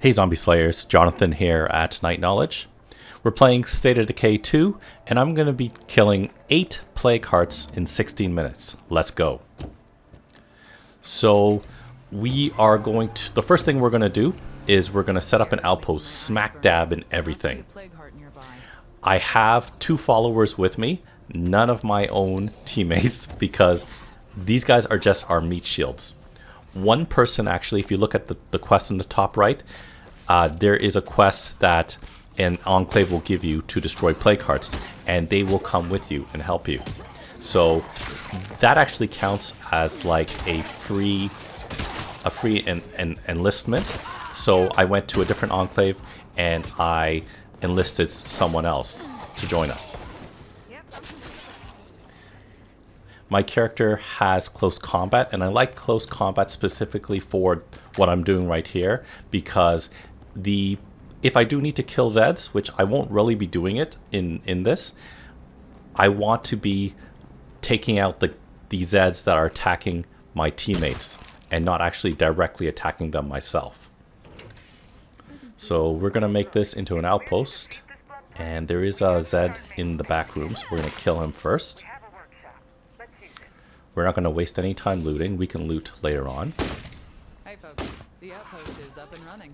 Hey Zombie Slayers, Jonathan here at Night Knowledge. We're playing State of Decay 2, and I'm going to be killing 8 plague hearts in 16 minutes. Let's go. So, we are going to... The first thing we're going to do is we're going to set up an outpost smack dab in everything. I have 2 followers with me, none of my own teammates, because these guys are just our meat shields. One person, actually, if you look at the quest in the top right, there is a quest that an enclave will give you to destroy plague hearts, and they will come with you and help you. So that actually counts as like a free enlistment. So I went to a different enclave and I enlisted someone else to join us. My character has close combat, and I like close combat specifically for what I'm doing right here, because if I do need to kill Zeds, which I won't really be doing it in this, I want to be taking out the Zeds that are attacking my teammates and not actually directly attacking them myself. So we're going to make this into an outpost, and there is a Zed in the back room, so we're going to kill him first. We're not going to waste any time looting. We can loot later on. Hey folks, the outpost is up and running.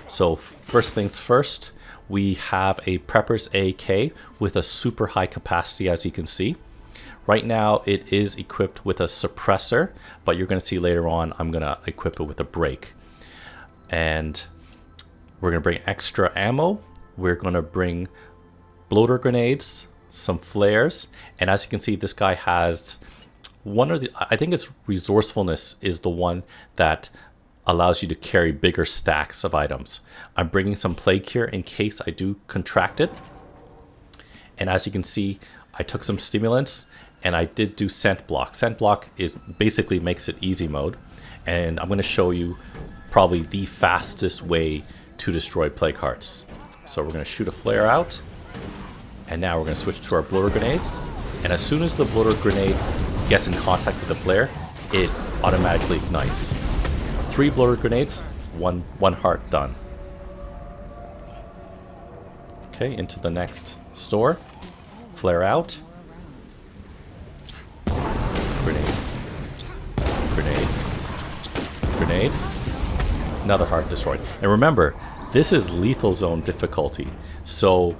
So first things first, we have a Prepper's AK with a super high capacity, as you can see. Right now it is equipped with a suppressor, but you're going to see later on I'm going to equip it with a brake. And we're going to bring extra ammo. We're going to bring bloater grenades, some flares, and as you can see, this guy has one of the, I think it's resourcefulness is the one that allows you to carry bigger stacks of items. I'm bringing some plague cure in case I do contract it. And as you can see, I took some stimulants and I did do scent block. Scent block is basically makes it easy mode, and I'm going to show you probably the fastest way to destroy plague hearts. So we're going to shoot a flare out. And now we're going to switch to our bloater grenades. And as soon as the bloater grenade gets in contact with the flare, it automatically ignites. 3 bloater grenades, one heart done. Okay, into the next store. Flare out. Grenade. Grenade. Grenade. Another heart destroyed. And remember, this is lethal zone difficulty. So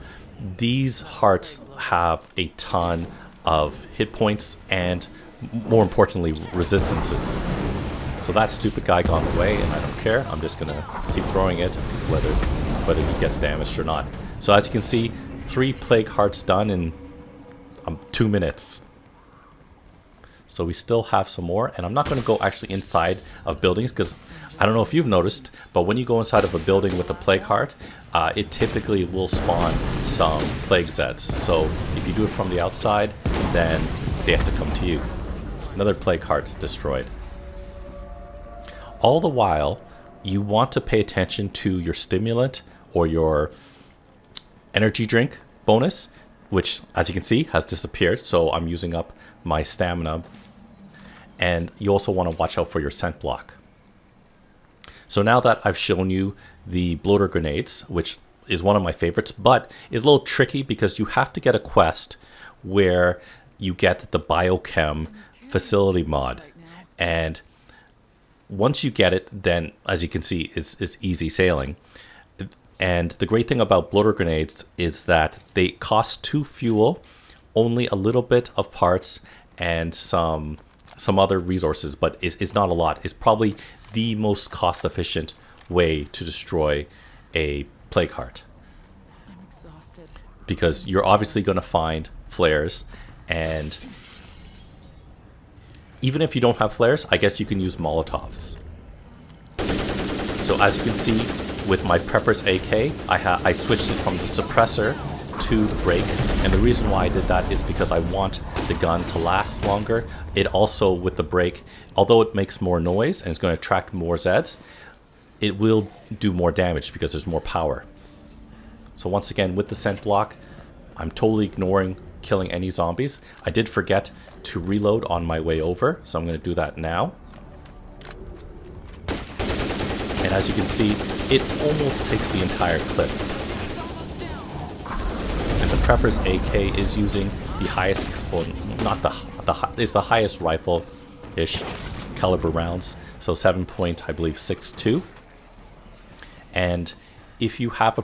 these hearts have a ton of hit points and, more importantly, resistances. So that stupid guy got away, and I don't care. I'm just gonna keep throwing it, whether he gets damaged or not. So as you can see, 3 plague hearts done in 2 minutes. So we still have some more, and I'm not going to go actually inside of buildings, because I don't know if you've noticed, but when you go inside of a building with a plague heart, it typically will spawn some plague Zeds. So if you do it from the outside, then they have to come to you. Another plague heart destroyed. All the while, you want to pay attention to your stimulant or your energy drink bonus, which, as you can see, has disappeared. So I'm using up my stamina. And you also want to watch out for your scent block. So now that I've shown you the bloater grenades, which is one of my favorites, but is a little tricky because you have to get a quest where you get the biochem facility mod. And once you get it, then as you can see, it's easy sailing. And the great thing about bloater grenades is that they cost 2 fuel, only a little bit of parts, and some other resources, but it's not a lot. It's probably the most cost-efficient way to destroy a plague heart. I'm exhausted. Because you're obviously going to find flares, and even if you don't have flares, I guess you can use Molotovs. So as you can see, with my Prepper's AK, I switched it from the suppressor to the brake, and the reason why I did that is because I want the gun to last longer. It also, with the brake, although it makes more noise and it's going to attract more Zeds, it will do more damage because there's more power. So once again, with the scent block, I'm totally ignoring killing any zombies. I did forget to reload on my way over, so I'm going to do that now. And as you can see, it almost takes the entire clip. And the Prepper's AK is using the highest, well, not it's the highest rifle-ish caliber rounds. So 7 point, I believe 6.2. And if you have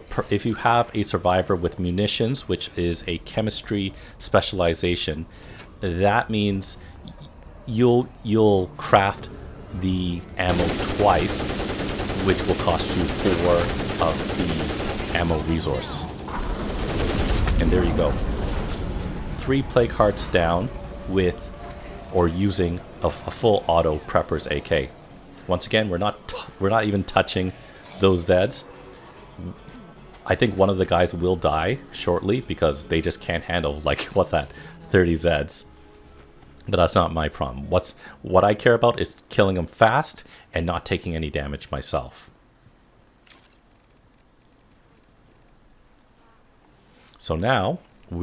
a survivor with munitions, which is a chemistry specialization, that means you'll craft the ammo twice, which will cost you 4 of the ammo resource. And there you go. 3 plague hearts down with or using a full auto Prepper's AK. Once again, we're not even touching those Zeds. I think one of the guys will die shortly because they just can't handle, like, what's that, 30 Zeds. But that's not my problem. What I care about is killing them fast and not taking any damage myself. So now I'm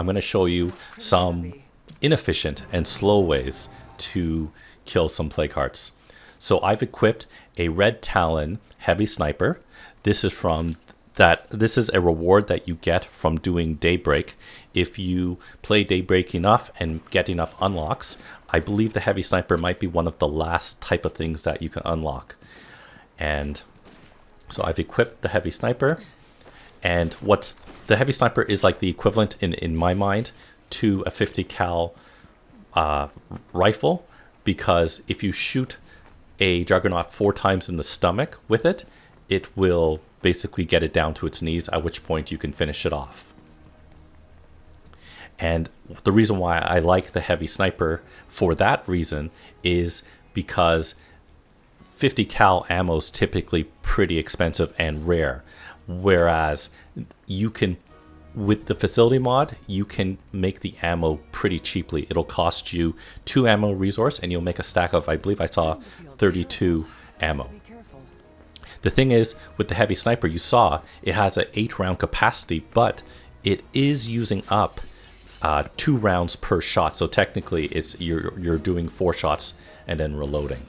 going to show you some inefficient and slow ways to kill some plague hearts. So I've equipped a Red Talon heavy sniper. This is a reward that you get from doing Daybreak. If you play Daybreak enough and get enough unlocks, I believe the heavy sniper might be one of the last type of things that you can unlock. And so I've equipped the heavy sniper, and the heavy sniper is like the equivalent in my mind to a 50 cal rifle, because if you shoot a Juggernaut 4 times in the stomach with it, it will basically get it down to its knees, at which point you can finish it off. And the reason why I like the heavy sniper for that reason is because 50 cal ammo is typically pretty expensive and rare, whereas you can, with the facility mod, you can make the ammo pretty cheaply. It'll cost you 2 ammo resource and you'll make a stack of, I believe I saw, 32 ammo. The thing is, with the heavy sniper, you saw it has an 8 round capacity, but it is using up 2 rounds per shot. So technically, you're doing 4 shots and then reloading.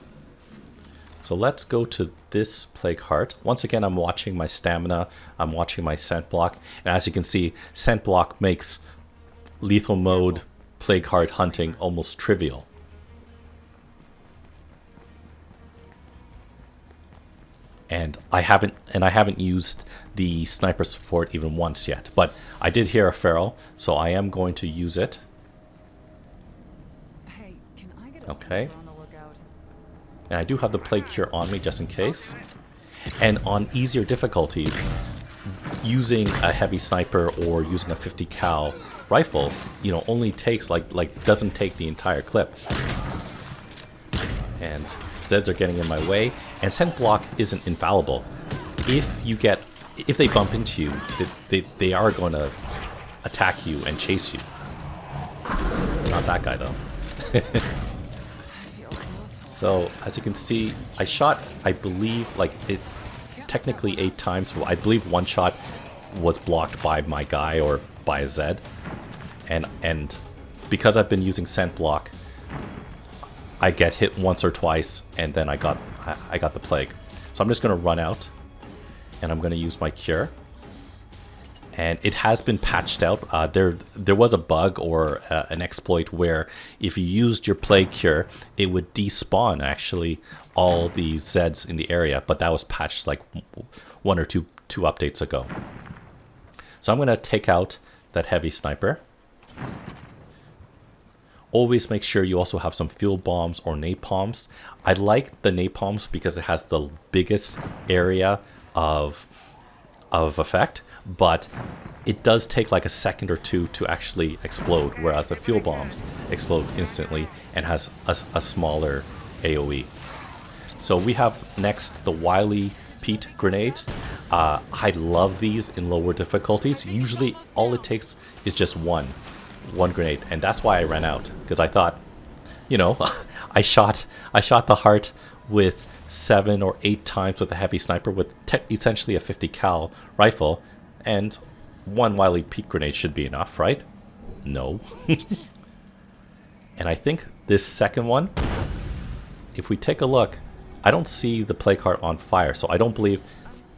So let's go to this plague heart. Once again, I'm watching my stamina. I'm watching my scent block, and as you can see, scent block makes lethal mode plague heart hunting almost trivial. And I haven't used the sniper support even once yet, but I did hear a feral, so I am going to use it. Hey, can I get a Okay. sniper on the lookout? And I do have the plague cure on me just in case. And on easier difficulties, using a heavy sniper or using a 50 cal rifle, only takes doesn't take the entire clip. And Zeds are getting in my way, and scent block isn't infallible. If they bump into you, they are going to attack you and chase you. Not that guy though. So as you can see, I shot, I believe, technically 8 times. I believe 1 shot was blocked by my guy or by a Zed, and because I've been using scent block, I get hit once or twice, and then I got the plague. So I'm just going to run out, and I'm going to use my cure. And it has been patched out. There was a bug or an exploit where if you used your plague cure, it would despawn actually all the Zeds in the area. But that was patched like 1 or 2 updates ago. So I'm going to take out that heavy sniper. Always make sure you also have some fuel bombs or napalms. I like the napalms because it has the biggest area of effect, but it does take like a second or 2 to actually explode, whereas the fuel bombs explode instantly and has a smaller AoE. So we have next the Wily Pete grenades. I love these in lower difficulties. Usually all it takes is just one grenade, and that's why I ran out, because I thought, I shot the heart with 7 or 8 times with a heavy sniper with essentially a 50 cal rifle, and 1 Wily Pete grenade should be enough, right? No. And I think this second one, if we take a look, I don't see the play card on fire, so I don't believe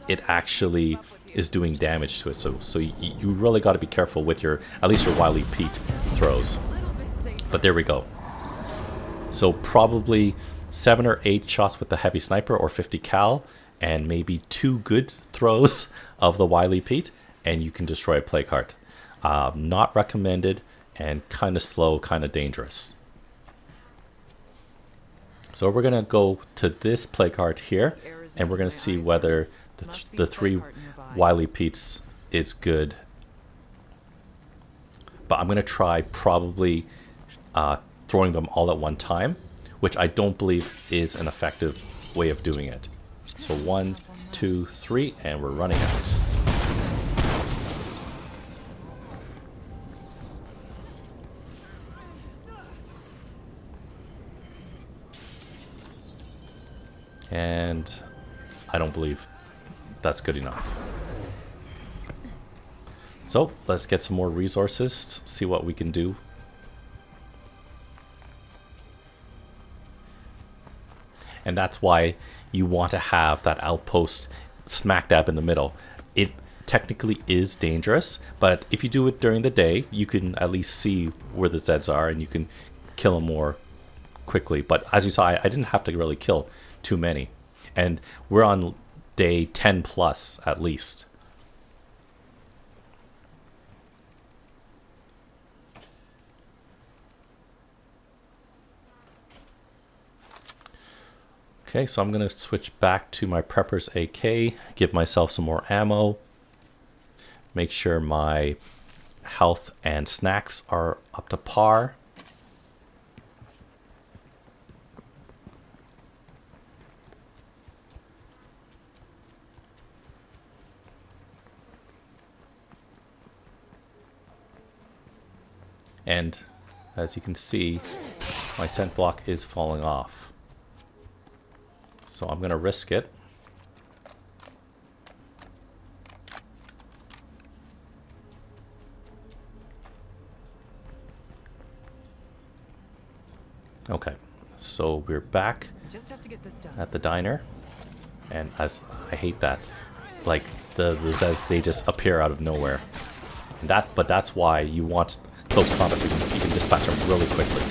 it actually is doing damage to it. So you really got to be careful with your, at least your Wily Pete throws. But there we go. So probably 7 or 8 shots with the heavy sniper or 50 cal, and maybe 2 good throws of the Wily Pete, and you can destroy a play card. Not recommended, and kind of slow, kind of dangerous. So we're gonna go to this play card here, and we're gonna see whether the 3 Wily Petes is good. But I'm gonna try probably throwing them all at one time, which I don't believe is an effective way of doing it. So 1, 2, 3, and we're running out. And I don't believe that's good enough. So let's get some more resources, see what we can do. And that's why you want to have that outpost smack dab in the middle. It technically is dangerous, but if you do it during the day, you can at least see where the Zeds are and you can kill them more quickly. But as you saw, I didn't have to really kill too many. And we're on day 10 plus at least. Okay, so I'm going to switch back to my Prepper's AK, give myself some more ammo, make sure my health and snacks are up to par. And as you can see, my scent block is falling off. So I'm going to risk it. Okay, so we're back at the diner. And as I hate that, like the Zeds, they just appear out of nowhere. And but that's why you want close combat, so you can dispatch them really quickly.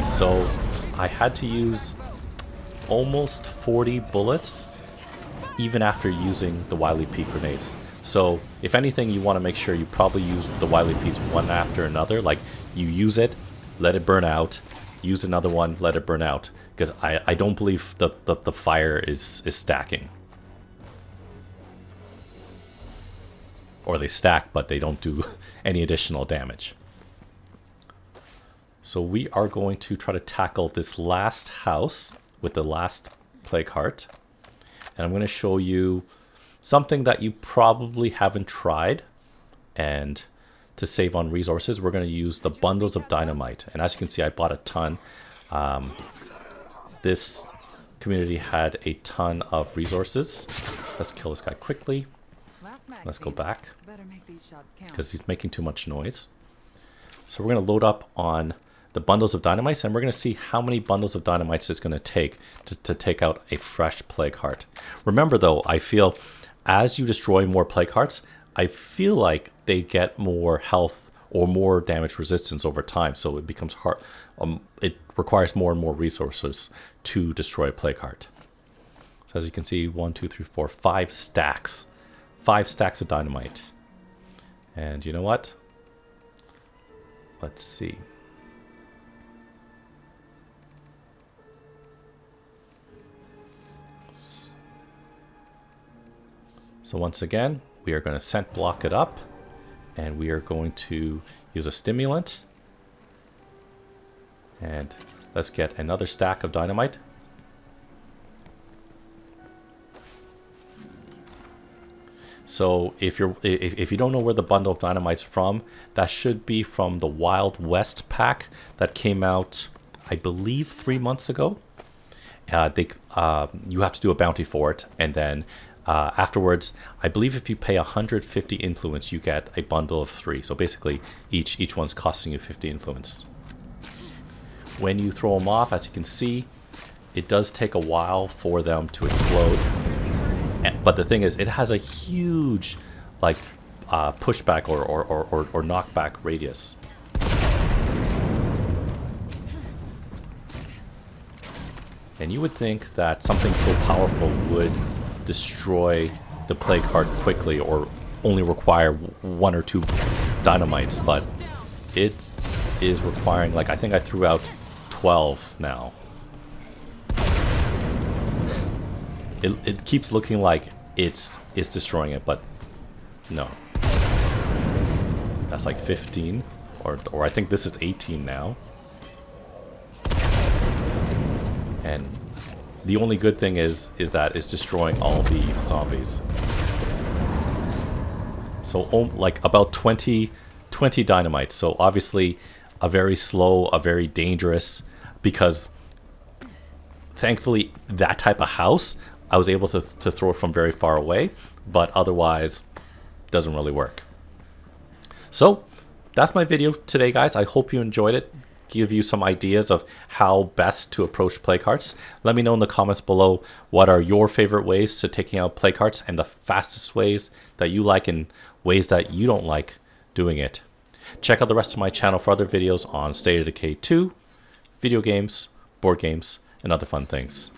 So I had to use almost 40 bullets even after using the Wily Pete grenades. So if anything, you want to make sure you probably use the Wily Petes one after another. Like you use it, let it burn out, use another one, let it burn out. Because I don't believe that the fire is stacking. Or they stack, but they don't do any additional damage. So we are going to try to tackle this last house with the last play cart. And I'm going to show you something that you probably haven't tried. And to save on resources, we're going to use the bundles of dynamite. And as you can see, I bought a ton. This community had a ton of resources. Let's kill this guy quickly. Let's go back because he's making too much noise. So we're going to load up on the bundles of dynamites, and we're going to see how many bundles of dynamites it's going to take to take out a fresh plague heart. Remember though, I feel as you destroy more plague hearts, I feel like they get more health or more damage resistance over time, so it becomes hard. It requires more and more resources to destroy a plague heart. So as you can see, 1, 2, 3, 4, 5 stacks. 5 stacks of dynamite. And you know what? Let's see. So once again, we are going to scent block it up, and we are going to use a stimulant. And let's get another stack of dynamite. So if you don't know where the bundle of dynamite's from, that should be from the Wild West pack that came out, I believe, 3 months ago. You have to do a bounty for it, and then afterwards, I believe if you pay 150 influence, you get a bundle of 3. So basically, each one's costing you 50 influence. when you throw them off, as you can see, it does take a while for them to explode. But the thing is, it has a huge like pushback or knockback radius. And you would think that something so powerful would destroy the play card quickly or only require 1 or 2 dynamites, but it is requiring, like, I think I threw out 12 now. It keeps looking like it's destroying it, but no. That's like 15, or I think this is 18 now. And the only good thing is that it's destroying all the zombies. So like about 20 dynamites. So obviously a very slow, a very dangerous, because thankfully that type of house I was able to throw it from very far away, but otherwise doesn't really work. So that's my video today, guys. I hope you enjoyed it. Give you some ideas of how best to approach play cards. Let me know in the comments below what are your favorite ways to taking out play cards and the fastest ways that you like and ways that you don't like doing it. Check out the rest of my channel for other videos on State of Decay 2, video games, board games, and other fun things.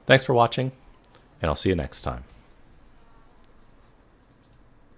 Thanks for watching, and I'll see you next time.